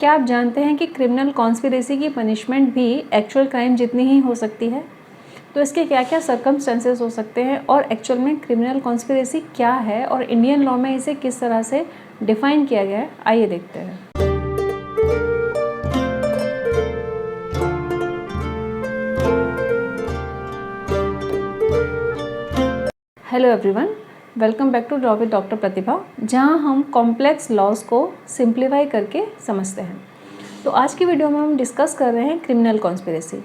क्या आप जानते हैं कि क्रिमिनल कॉन्स्पिरेसी की पनिशमेंट भी एक्चुअल क्राइम जितनी ही हो सकती है? तो इसके क्या क्या सर्कमस्टेंसेस हो सकते हैं और एक्चुअल में क्रिमिनल कॉन्स्पिरेसी क्या है और इंडियन लॉ में इसे किस तरह से डिफाइन किया गया है, आइए देखते हैं। Hello everyone, welcome back to law with doctor Pratibha, जहां हम कॉम्प्लेक्स लॉज को सिंप्लीफाई करके समझते हैं। तो आज की वीडियो में हम डिस्कस कर रहे हैं क्रिमिनल कॉन्स्पिरेसी।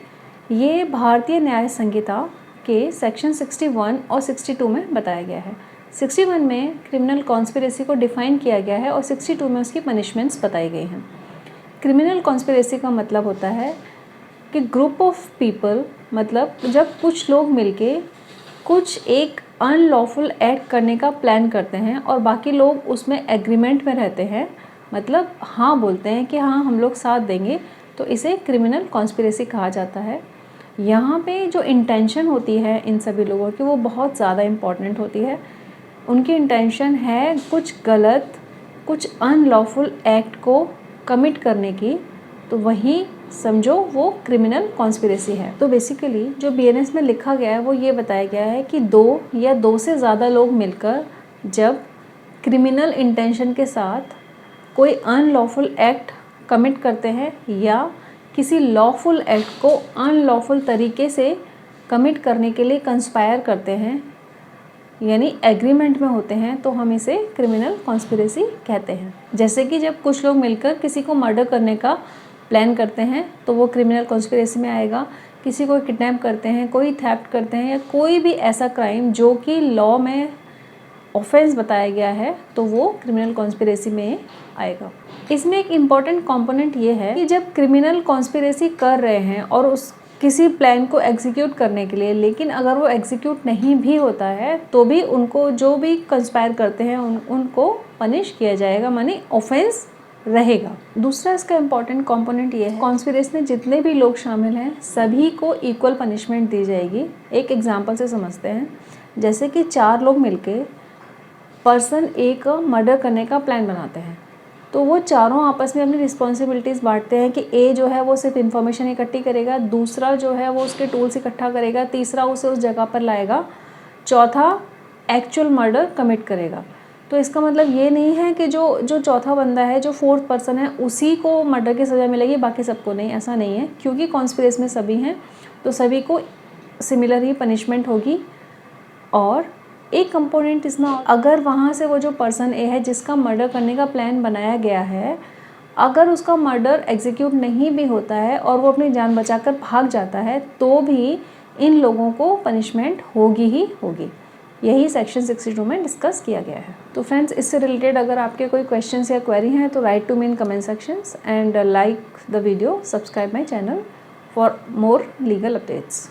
ये भारतीय न्याय संहिता के सेक्शन 61 और 62 में बताया गया है। 61 में क्रिमिनल कॉन्स्पिरेसी को डिफाइन किया गया है और 62 में उसकी पनिशमेंट्स बताई गई हैं। क्रिमिनल कॉन्स्पिरेसी का मतलब होता है कि ग्रुप ऑफ पीपल, मतलब जब कुछ लोग मिलके कुछ एक अनलॉफुल एक्ट करने का प्लान करते हैं और बाकी लोग उसमें एग्रीमेंट में रहते हैं, मतलब हाँ बोलते हैं कि हाँ हम लोग साथ देंगे, तो इसे क्रिमिनल कॉन्स्पिरेसी कहा जाता है। यहाँ पे जो इंटेंशन होती है इन सभी लोगों की वो बहुत ज़्यादा इम्पॉर्टेंट होती है। उनकी इंटेंशन है कुछ गलत, कुछ अनलॉफुल एक्ट को कमिट करने की, तो वही समझो वो क्रिमिनल कॉन्स्पिरेसी है। तो बेसिकली जो बीएनएस में लिखा गया है वो ये बताया गया है कि दो या दो से ज़्यादा लोग मिलकर जब क्रिमिनल इंटेंशन के साथ कोई अनलॉफुल एक्ट कमिट करते हैं या किसी लॉफुल एक्ट को अनलॉफुल तरीके से कमिट करने के लिए कंस्पायर करते हैं, यानी एग्रीमेंट में होते हैं, तो हम इसे क्रिमिनल कॉन्स्पिरेसी कहते हैं। जैसे कि जब कुछ लोग मिलकर किसी को मर्डर करने का प्लान करते हैं तो वो क्रिमिनल कॉन्स्पिरेसी में आएगा। किसी को किडनैप करते हैं, कोई थेफ्ट करते हैं या कोई भी ऐसा क्राइम जो कि लॉ में ऑफेंस बताया गया है, तो वो क्रिमिनल कॉन्स्पिरेसी में आएगा। इसमें एक इम्पॉर्टेंट कंपोनेंट ये है कि जब क्रिमिनल कॉन्स्पिरेसी कर रहे हैं और उस किसी प्लान को एग्जीक्यूट करने के लिए, लेकिन अगर वो एग्जीक्यूट नहीं भी होता है तो भी उनको जो भी कंस्पायर करते हैं उनको पनिश किया जाएगा, माने ऑफेंस रहेगा। दूसरा इसका इम्पॉर्टेंट कंपोनेंट ये है, कॉन्स्पिरेसी में जितने भी लोग शामिल हैं सभी को इक्वल पनिशमेंट दी जाएगी। एक एग्जांपल से समझते हैं। जैसे कि 4 लोग मिलके पर्सन ए का मर्डर करने का प्लान बनाते हैं, तो वो चारों आपस में अपनी रिस्पॉन्सिबिलिटीज़ बांटते हैं कि ए जो है वो सिर्फ इन्फॉर्मेशन इकट्ठी करेगा, दूसरा जो है वो उसके टूल्स इकट्ठा करेगा, तीसरा उसे उस जगह पर लाएगा, चौथा एक्चुअल मर्डर कमिट करेगा। तो इसका मतलब ये नहीं है कि जो चौथा बंदा है, जो फोर्थ पर्सन है, उसी को मर्डर की सज़ा मिलेगी, बाकी सबको नहीं, ऐसा नहीं है। क्योंकि कॉन्स्पिरेसी में सभी हैं तो सभी को सिमिलर ही पनिशमेंट होगी। और एक कंपोनेंट इसमें, अगर वहाँ से वो जो पर्सन ए है जिसका मर्डर करने का प्लान बनाया गया है, अगर उसका मर्डर एग्जीक्यूट नहीं भी होता है और वो अपनी जान बचाकर भाग जाता है, तो भी इन लोगों को पनिशमेंट होगी ही होगी। यही सेक्शन 62 में डिस्कस किया गया है। तो फ्रेंड्स, इससे रिलेटेड अगर आपके कोई क्वेश्चंस या क्वेरी हैं तो write to me in comment sections and like the video, subscribe my channel for more legal updates.